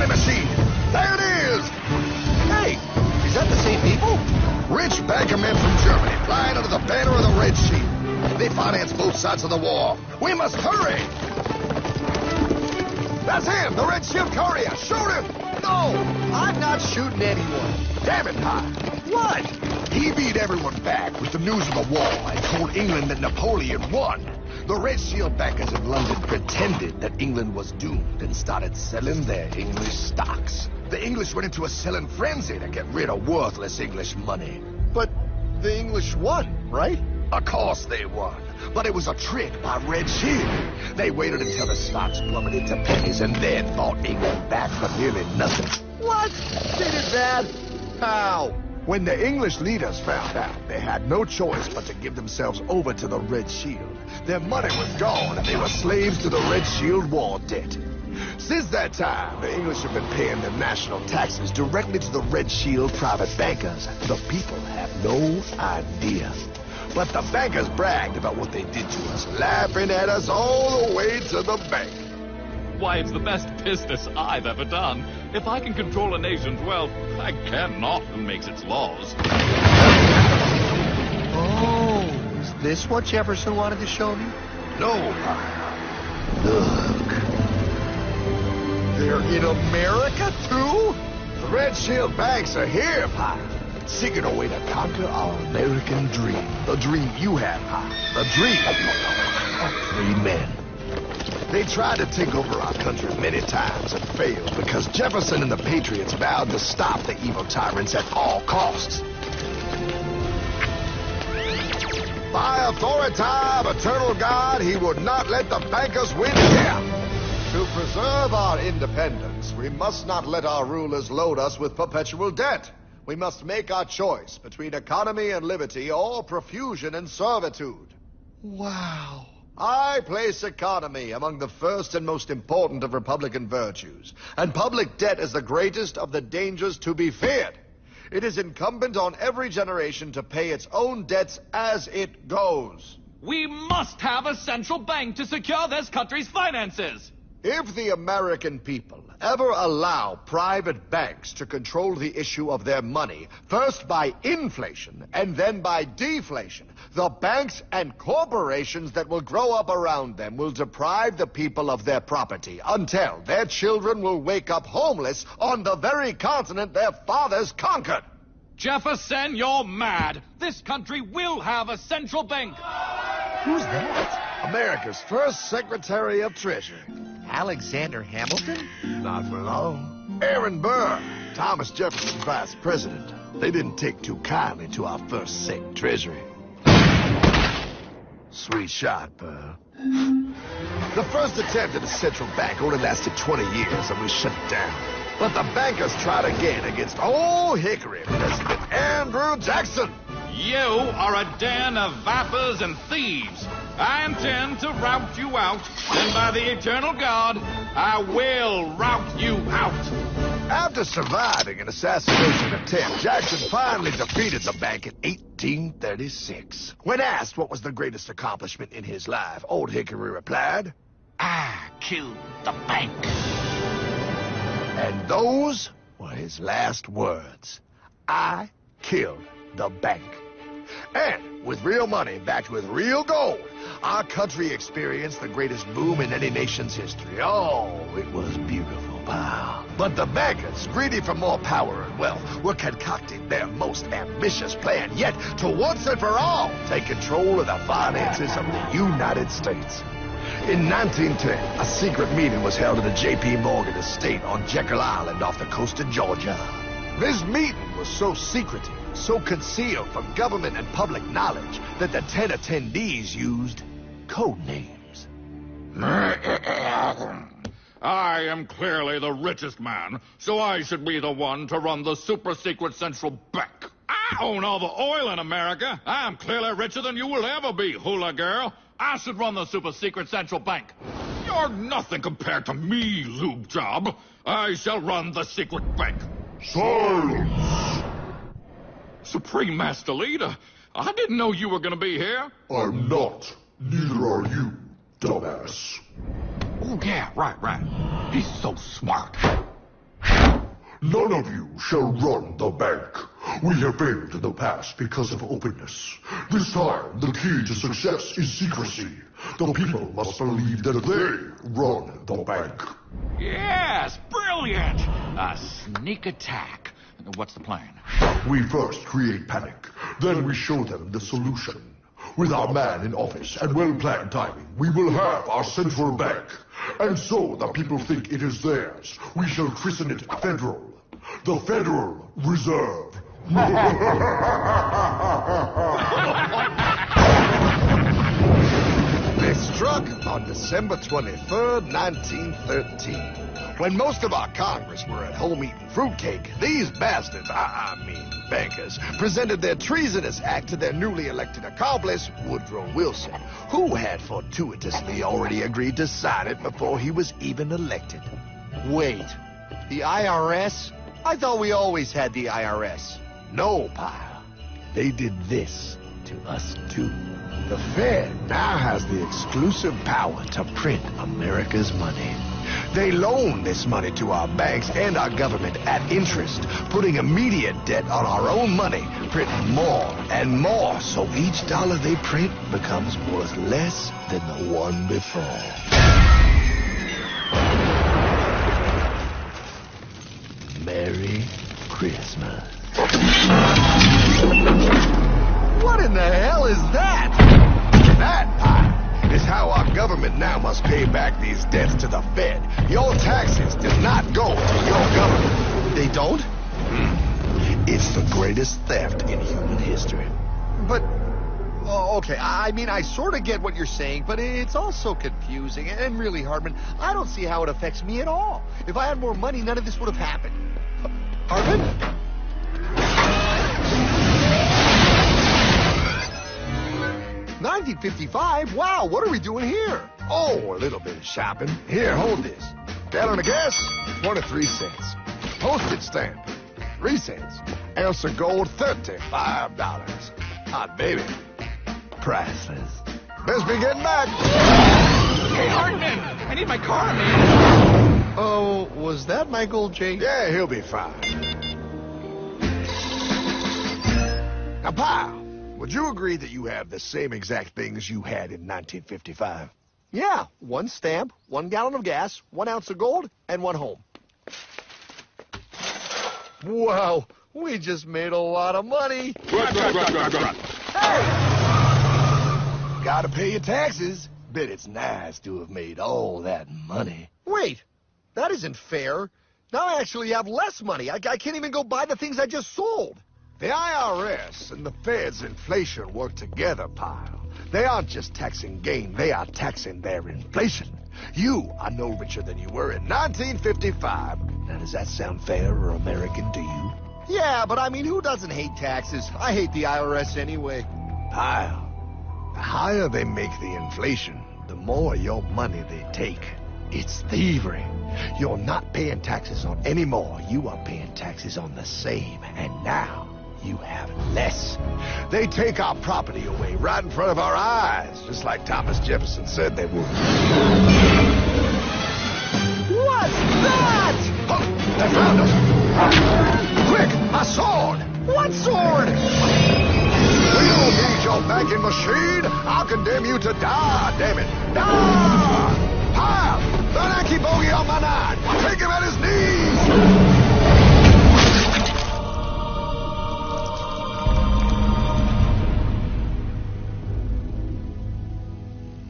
money machine. There it is. Hey, is that the same people? Rich banker men from Germany flying under the banner of the Red Shield. They finance both sides of the war. We must hurry. That's him, the Red Shield courier. Shoot him. No, I'm not shooting anyone. Damn it, Pie. What? He beat everyone back with the news of the war and told England that Napoleon won. The Red Shield bankers in London pretended that England was doomed and started selling their English stocks. The English went into a selling frenzy to get rid of worthless English money. But the English won, right? Of course they won. But it was a trick by Red Shield. They waited until the stocks plummeted to pennies and then bought England back for nearly nothing. What? They did that? How? When the English leaders found out, they had no choice but to give themselves over to the Red Shield. Their money was gone, and they were slaves to the Red Shield war debt. Since that time, the English have been paying their national taxes directly to the Red Shield private bankers. The people have no idea. But the bankers bragged about what they did to us, laughing at us all the way to the bank. Why, it's the best business I've ever done. If I can control a nation's wealth, I care not who makes its laws. Oh, is this what Jefferson wanted to show me? No, Pie. Look. They're in America, too? The Red Shield banks are here, Pie. Seeking a way to conquer our American dream. The dream you have, Pie. The dream of free men. They tried to take over our country many times and failed because Jefferson and the Patriots vowed to stop the evil tyrants at all costs. By authority of eternal God, he would not let the bankers win here. To preserve our independence, we must not let our rulers load us with perpetual debt. We must make our choice between economy and liberty or profusion and servitude. Wow. I place economy among the first and most important of Republican virtues, and public debt is the greatest of the dangers to be feared. It is incumbent on every generation to pay its own debts as it goes. We must have a central bank to secure this country's finances. If the American people ever allow private banks to control the issue of their money, first by inflation and then by deflation, the banks and corporations that will grow up around them will deprive the people of their property until their children will wake up homeless on the very continent their fathers conquered. Jefferson, you're mad. This country will have a central bank. Who's that? America's first Secretary of Treasury. Alexander Hamilton? Not for long. Aaron Burr, Thomas Jefferson's vice president. They didn't take too kindly to our first Sec Treasury. Sweet shot, Burr. The first attempt at a central bank only lasted 20 years, and we shut it down. But the bankers tried again against old Hickory President Andrew Jackson. You are a den of vipers and thieves. I intend to rout you out, and by the eternal God, I will rout you out. After surviving an assassination attempt, Jackson finally defeated the bank in 1836. When asked what was the greatest accomplishment in his life, old Hickory replied, I killed the bank. And those were his last words. I killed the bank. And with real money backed with real gold, our country experienced the greatest boom in any nation's history. Oh, it was beautiful, pal. But the bankers, greedy for more power and wealth, were concocting their most ambitious plan yet to once and for all take control of the finances of the United States. In 1910, a secret meeting was held at the J.P. Morgan estate on Jekyll Island off the coast of Georgia. This meeting was so secretive, so concealed from government and public knowledge that the 10 attendees used code names. I am clearly the richest man, so I should be the one to run the super-secret central bank. I own all the oil in America. I'm clearly richer than you will ever be, hula girl. I should run the super-secret central bank. You're nothing compared to me, lube job. I shall run the secret bank. Silence! Supreme Master Leader, I didn't know you were going to be here. I'm not. Neither are you, dumbass. Oh, yeah, right. He's so smart. None of you shall run the bank. We have failed in the past because of openness. This time, the key to success is secrecy. The people must believe that they run the bank. Yes, brilliant! A sneak attack. What's the plan? We first create panic. Then we show them the solution. With our man in office and well-planned timing, we will have our central bank. And so the people think it is theirs. We shall christen it Federal. The Federal Reserve. They struck on December 23rd, 1913. When most of our Congress were at home eating fruitcake, these bastards, I mean bankers, presented their treasonous act to their newly elected accomplice, Woodrow Wilson, who had fortuitously already agreed to sign it before he was even elected. Wait, the IRS? I thought we always had the IRS. No, pal. They did this to us, too. The Fed now has the exclusive power to print America's money. They loan this money to our banks and our government at interest, putting immediate debt on our own money, printing more and more, so each dollar they print becomes worth less than the one before. Merry Christmas. What in the hell is that? That, pal, is how our government now must pay back these debts to the Fed. Your taxes do not go to your government. They don't? It's the greatest theft in human history. But, okay, I mean, I sort of get what you're saying, but it's also confusing. And really, Hartman, I don't see how it affects me at all. If I had more money, none of this would have happened. Hartman? 1955? Wow, what are we doing here? Oh, a little bit of shopping. Here, hold this. Gallon of gas, 23 cents. Postage stamp, 3 cents. Ounce of gold, $35. Hot baby. Priceless. Best be getting back. Hey, Hartman! I need my car, man. Oh, was that Michael J? Yeah, he'll be fine. Now, pal, would you agree that you have the same exact things you had in 1955? Yeah, 1 stamp, 1 gallon of gas, 1 ounce of gold, and 1 home. Wow, we just made a lot of money. Gotta pay your taxes. Bet it's nice to have made all that money. Wait, that isn't fair. Now I actually have less money. I can't even go buy the things I just sold. The IRS and the Fed's inflation work together, pal. They aren't just taxing gain, they are taxing their inflation. You are no richer than you were in 1955. Now, does that sound fair or American to you? Yeah, but I mean, who doesn't hate taxes? I hate the IRS anyway. Pal, the higher they make the inflation, the more your money they take. It's thievery. You're not paying taxes on any more. You are paying taxes on the same. And now you have less. They take our property away right in front of our eyes, just like Thomas Jefferson said they would. What's that? Oh, they found us! Quick, my sword! What sword? We don't need your banking machine. I'll condemn you to die, damn it. Die! Pile! The Yankee bogey on my 9. Take him at his knees!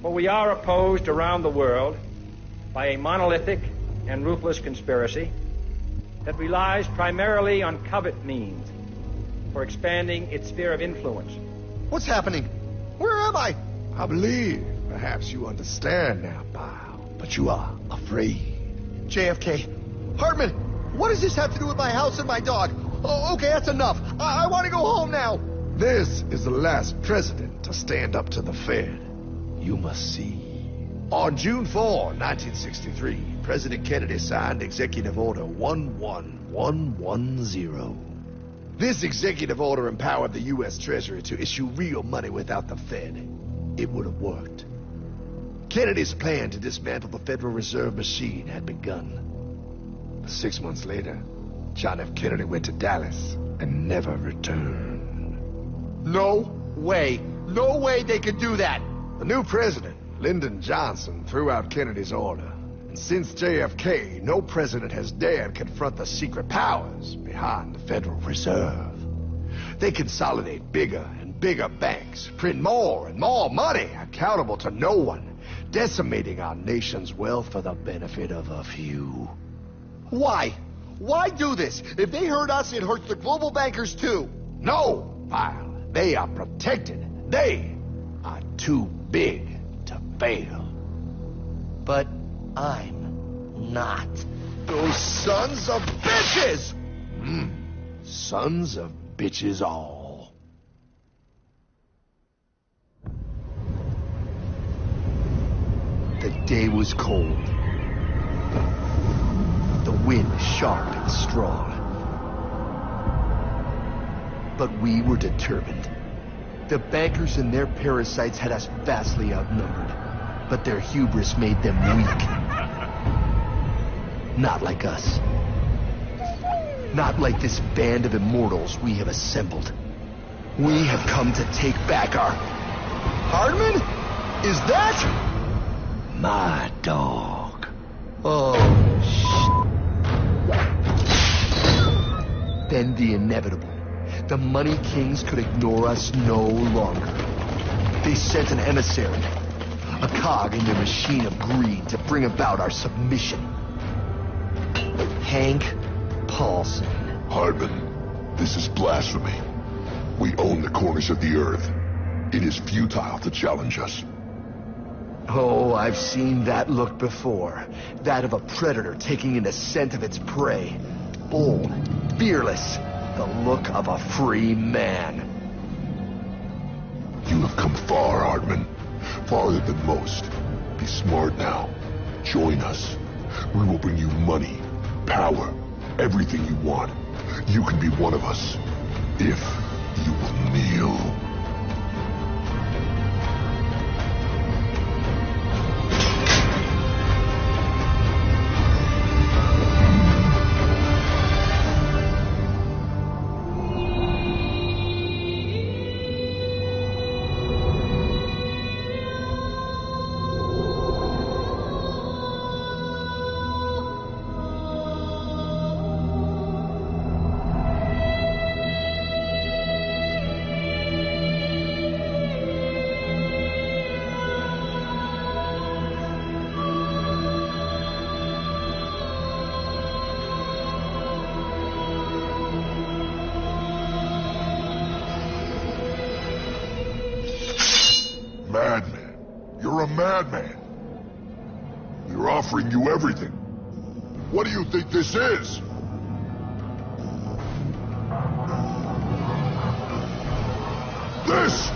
For we are opposed around the world by a monolithic and ruthless conspiracy that relies primarily on covert means for expanding its sphere of influence. What's happening? Where am I? I believe perhaps you understand now, pal, but you are afraid. JFK. Hartman, what does this have to do with my house and my dog? Oh, okay, that's enough. I want to go home now. This is the last president to stand up to the Fed. You must see. On June 4, 1963, President Kennedy signed Executive Order 11110. This executive order empowered the U.S. Treasury to issue real money without the Fed. It would have worked. Kennedy's plan to dismantle the Federal Reserve machine had begun. 6 months later, John F. Kennedy went to Dallas and never returned. No way. No way they could do that. The new president, Lyndon Johnson, threw out Kennedy's order. And since JFK, no president has dared confront the secret powers behind the Federal Reserve. They consolidate bigger and bigger banks, print more and more money, accountable to no one, decimating our nation's wealth for the benefit of a few. Why? Why do this? If they hurt us, it hurts the global bankers too. No, pal. They are protected. They are too big to fail. But I'm not. Those sons of bitches! Sons of bitches all. The day was cold. The wind sharp and strong. But we were determined. The bankers and their parasites had us vastly outnumbered, but their hubris made them weak. Not like us. Not like this band of immortals we have assembled. We have come to take back our... Hardman? Is that... My dog. Oh, Then the inevitable. The money kings could ignore us no longer. They sent an emissary, a cog in their machine of greed to bring about our submission. Hank Paulson. Hardman, this is blasphemy. We own the corners of the earth. It is futile to challenge us. Oh, I've seen that look before. That of a predator taking in the scent of its prey. Bold, fearless, the look of a free man. You have come far, Hardman. Farther than most. Be smart now. Join us. We will bring you money, power, everything you want. You can be one of us, if you will kneel. Madman. You're a madman. We're offering you everything. What do you think this is? This